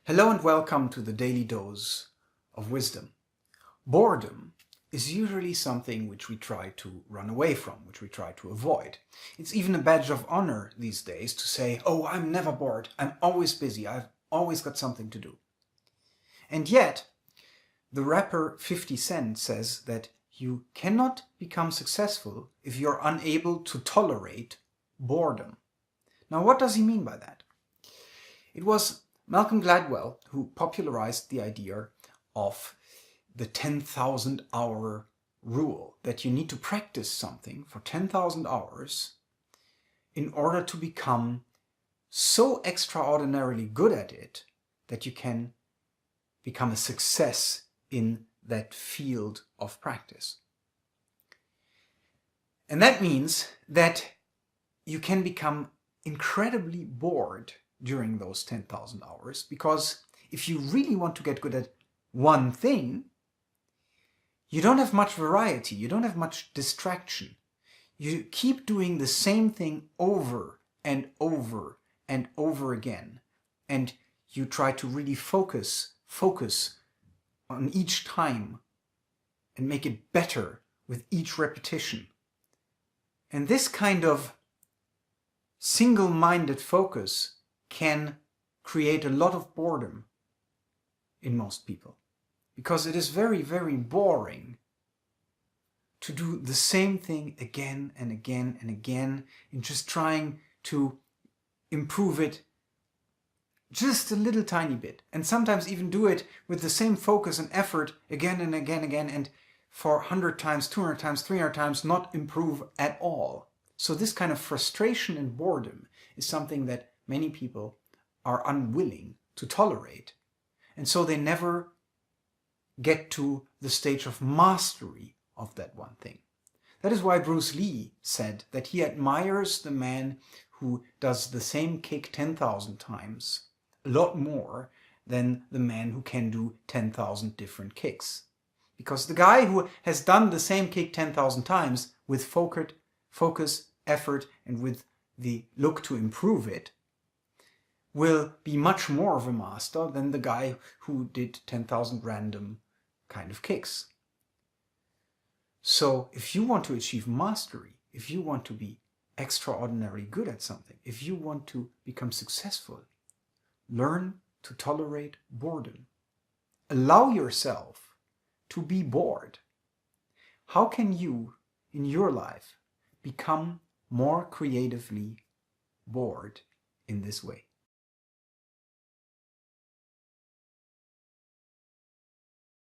Hello and welcome to the Daily Dose of Wisdom. Boredom is usually something which we try to run away from, which we try to avoid. It's even a badge of honor these days to say, oh, I'm never bored, I'm always busy, I've always got something to do. And yet, the rapper 50 Cent says that you cannot become successful if you're unable to tolerate boredom. Now, what does he mean by that? It was Malcolm Gladwell who popularized the idea of the 10,000 hour rule, that you need to practice something for 10,000 hours in order to become so extraordinarily good at it that you can become a success in that field of practice. And that means that you can become incredibly bored during those 10,000 hours, because if you really want to get good at one thing, you don't have much variety, you don't have much distraction. You keep doing the same thing over and over and over again, and you try to really focus on each time and make it better with each repetition. And this kind of single-minded focus can create a lot of boredom in most people, because it is very, very boring to do the same thing again and again and again and just trying to improve it just a little tiny bit, and sometimes even do it with the same focus and effort again and again, and for 100 times, 200 times, 300 times not improve at all. So this kind of frustration and boredom is something that many people are unwilling to tolerate, and so they never get to the stage of mastery of that one thing. That is why Bruce Lee said that he admires the man who does the same kick 10,000 times a lot more than the man who can do 10,000 different kicks. Because the guy who has done the same kick 10,000 times with focus, effort, and with the look to improve it, will be much more of a master than the guy who did 10,000 random kind of kicks. So if you want to achieve mastery, if you want to be extraordinarily good at something, if you want to become successful, learn to tolerate boredom. Allow yourself to be bored. How can you, in your life, become more creatively bored in this way?